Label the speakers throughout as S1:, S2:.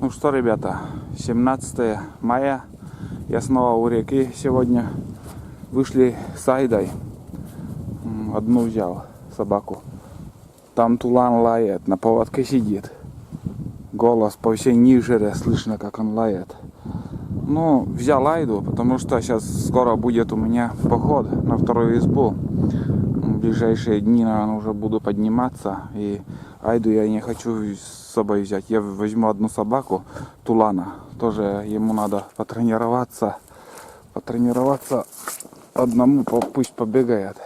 S1: Ну что, ребята, 17 мая, я снова у реки сегодня. Вышли с Айдой, одну взял собаку. Там тулан лает, на поводке сидит. Голос по всей Нижере слышно, как он лает. Ну, взял Айду, потому что сейчас скоро будет у меня поход на вторую избу. В ближайшие дни, наверное, уже буду подниматься. И Айду я не хочу с собой взять. Я возьму одну собаку, Тулана. Тоже ему надо потренироваться. Одному пусть побегает.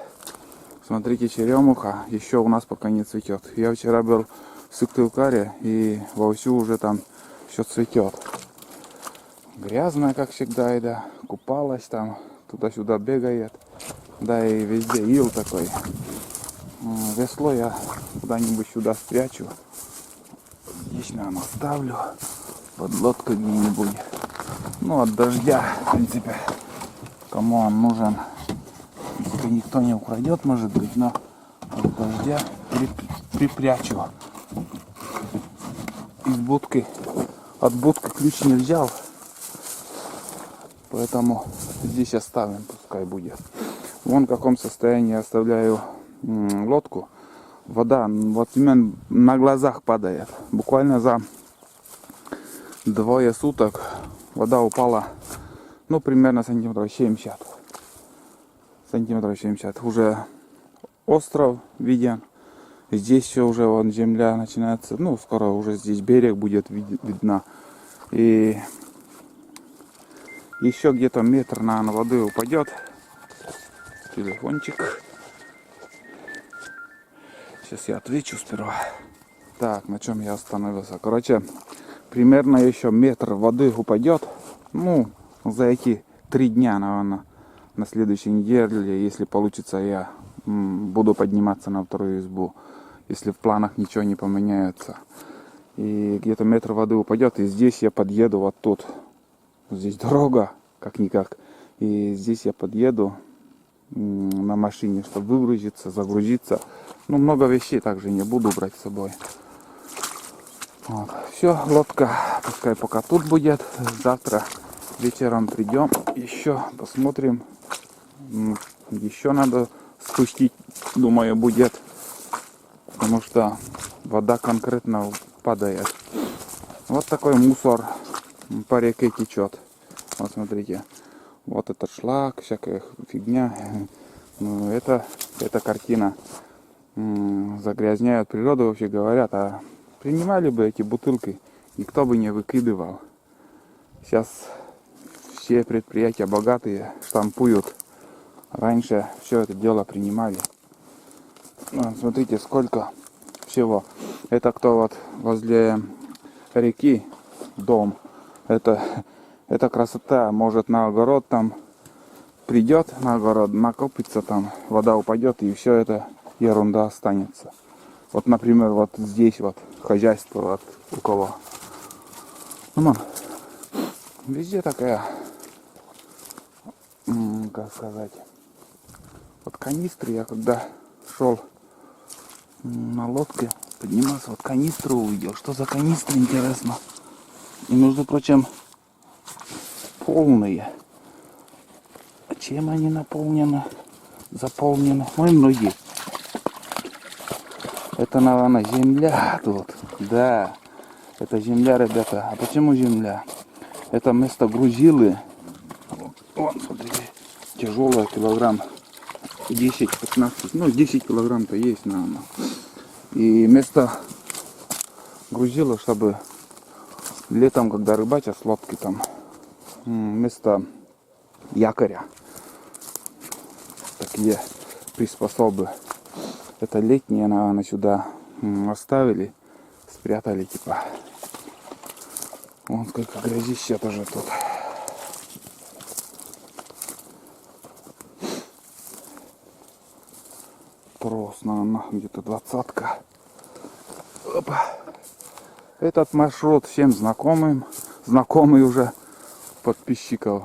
S1: Смотрите, черемуха еще у нас пока не цветет. Я вчера был в Сыктывкаре и вовсю уже там все цветет. Грязная, как всегда, Айда. Купалась там, туда-сюда бегает. Да и везде ил такой. Весло я куда-нибудь сюда спрячу. Здесь, наверное, оставлю. Под лодкой где-нибудь. Ну, от дождя, в принципе, кому он нужен. Если никто не украдет, может быть, но от дождя припрячу. Из будки. От будки ключ не взял. Поэтому здесь оставим, пускай будет. Вон в каком состоянии оставляю лодку. Вода вот именно на глазах падает. Буквально за 2 суток вода упала, ну, примерно сантиметров 70. Уже остров виден. Здесь все уже вон земля начинается. Ну, скоро уже здесь берег будет видно. И еще где-то метр, наверное, воды упадет. Телефончик. Сейчас я отвечу сперва. Так, на чем я остановился? Короче, примерно еще метр воды упадет. Ну, за эти 3 дня, наверное, на следующей неделе, если получится, я буду подниматься на вторую избу. Если в планах ничего не поменяется. И где-то метр воды упадет. И здесь я подъеду вот тут. Здесь дорога, как-никак. И здесь я подъеду на машине, чтобы выгрузиться, загрузиться. Ну, много вещей также не буду брать с собой. Вот. Все, лодка пускай пока тут будет. Завтра вечером придем. Еще посмотрим. Еще надо спустить, думаю, будет. Потому что вода конкретно падает. Вот такой мусор по реке течет. Вот смотрите. Вот этот шлак, всякая фигня. Ну, это картина. Загрязняют природу, вообще говорят. А принимали бы эти бутылки, никто бы не выкидывал. Сейчас все предприятия богатые штампуют. Раньше все это дело принимали. Смотрите, сколько всего. Это кто вот возле реки дом. Это красота. Может, на огород там придет, на огород накопится, там вода упадет, и все это ерунда останется. Вот, например, вот здесь вот хозяйство вот у кого. Ну, везде такая, как сказать, вот канистры. Я когда шел на лодке, поднимался, вот канистру увидел. Что за канистры, интересно? И, между прочим, полные. А чем они наполнены? Заполнены? Ой, многие. Это, наверное, земля тут. Да, это земля, ребята. А почему земля? Это место грузилы. Вон, смотрите, тяжелое, килограмм 10-15. Ну, 10 килограмм-то есть, наверное. И место грузило, чтобы летом, когда рыбачат с лодки, там вместо якоря такие приспособы. Это летние, наверное, сюда оставили, спрятали, типа. Вон сколько грязища тоже тут. Трос, наверное, где-то 20-ка. Опа. Этот маршрут всем знакомый уже подписчиков,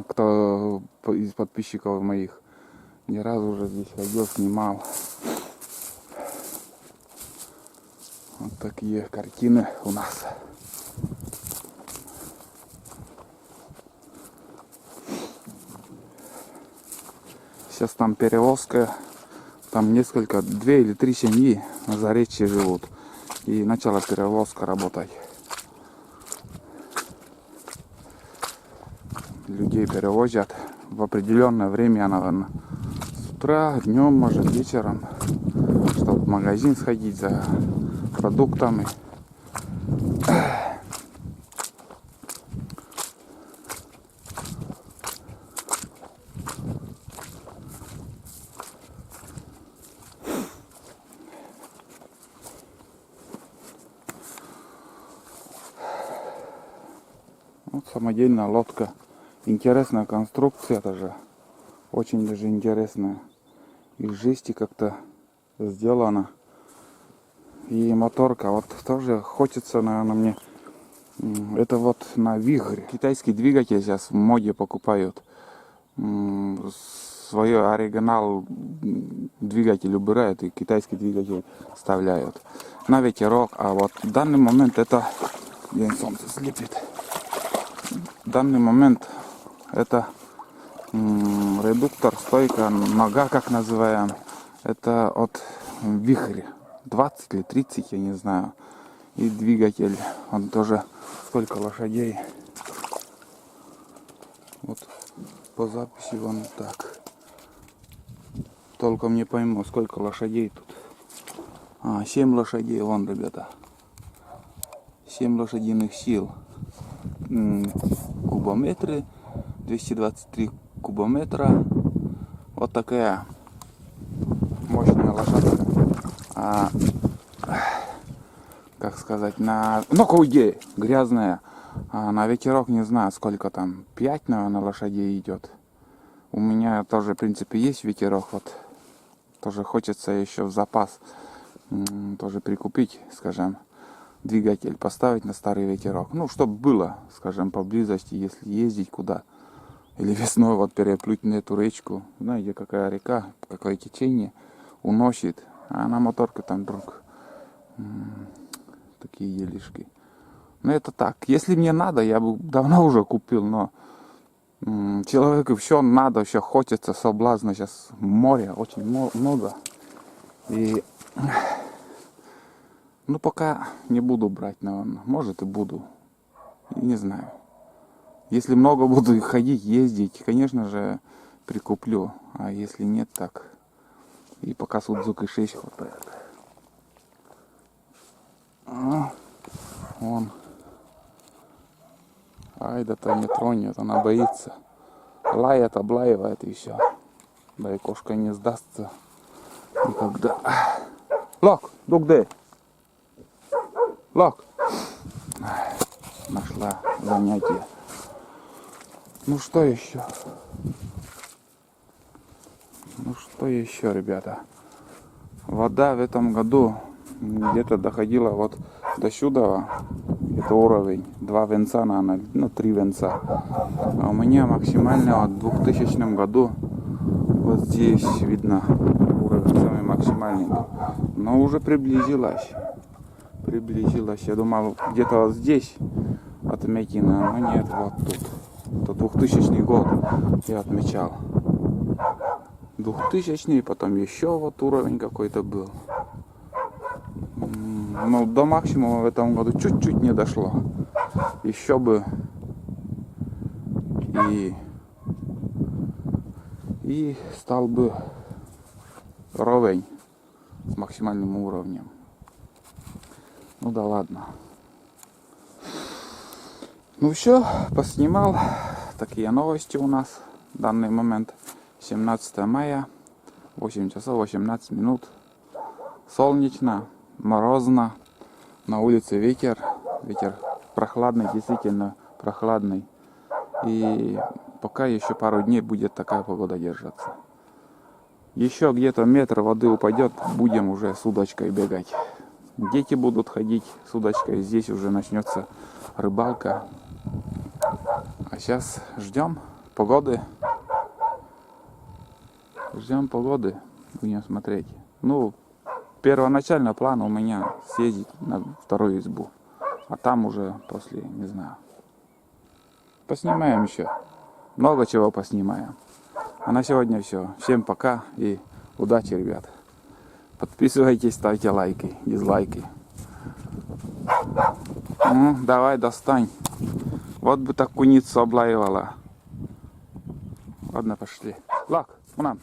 S1: кто из подписчиков моих не разу уже здесь ходил, снимал. Вот такие картины у нас. Сейчас там перевозка. Там несколько, 2 или 3 семьи на Заречье живут. И начала перевозка работать. Людей перевозят в определенное время, наверное. С утра, днем, может, вечером. Чтобы в магазин сходить за продуктами. Вот самодельная лодка. Интересная конструкция тоже. Очень даже интересная. Из жести как-то сделана. И моторка. Вот тоже хочется, наверное, мне. Это вот на Вихрь. Китайский двигатель сейчас в моде покупают. Свой оригинал двигатель убирают и китайский двигатель вставляют. На ветерок. А вот в данный момент это... День солнце слепит. В данный момент это редуктор, стойка, нога, как называем. Это от Вихрь. 20 или 30, я не знаю. И двигатель, он тоже сколько лошадей. Вот по записи вон так. Толком не пойму, сколько лошадей тут. 7 лошадей, вон, ребята. 7 лошадиных сил. Кубометры, 223 кубометра. Вот такая мощная лошадка. Как сказать, на идея грязная. На ветерок не знаю сколько там, 5, наверное, лошадей идет. У меня тоже, в принципе, есть ветерок. Вот тоже хочется еще в запас тоже прикупить, скажем, двигатель поставить на старый ветерок. Ну, чтобы было, скажем, поблизости, если ездить куда. Или весной вот переплыть на эту речку. Знаете, какая река, какое течение уносит. А на моторке там вдруг такие делишки. Но это так. Если мне надо, я бы давно уже купил, но человеку все надо, все хочется, соблазна. Сейчас море очень много. И пока не буду брать, наверное. Может и буду. Не знаю. Если много буду ходить, ездить, конечно же, прикуплю. А если нет, так. И пока Судзуки 6 хватает. Вон. Айда-то не тронет, она боится. Лает, облаивает и все. Да и кошка не сдастся никогда. Лок, дугде. Лок. Нашла занятие. Ну что еще? Ребята? Вода в этом году где-то доходила вот до сюда. Это уровень 2 венца, наверное, 3 венца. А у меня максимально в 2000 году вот здесь видно уровень самый максимальный. Но уже приблизилась. Я думал, где-то вот здесь отметина, но нет, вот тут. Это 2000 год я отмечал. 2000, потом еще вот уровень какой-то был. Но до максимума в этом году чуть-чуть не дошло. Еще бы. И стал бы ровень с максимальным уровнем. Ну да ладно. Ну все, поснимал. Такие новости у нас в данный момент. 17 мая, 8 часов 18 минут. Солнечно, морозно. На улице ветер. Ветер прохладный, действительно прохладный. И пока еще пару дней будет такая погода держаться. Еще где-то метр воды упадет, будем уже с удочкой бегать. Дети будут ходить с удочкой. Здесь уже начнется рыбалка. А сейчас ждем погоды. Будем смотреть. Ну, первоначально план у меня съездить на вторую избу. А там уже после, не знаю. Поснимаем еще. Много чего поснимаем. А на сегодня все. Всем пока и удачи, ребят. Подписывайтесь, ставьте лайки, дизлайки. Ну, давай, достань. Вот бы так куницу облаивала. Ладно, пошли. Лак, унан.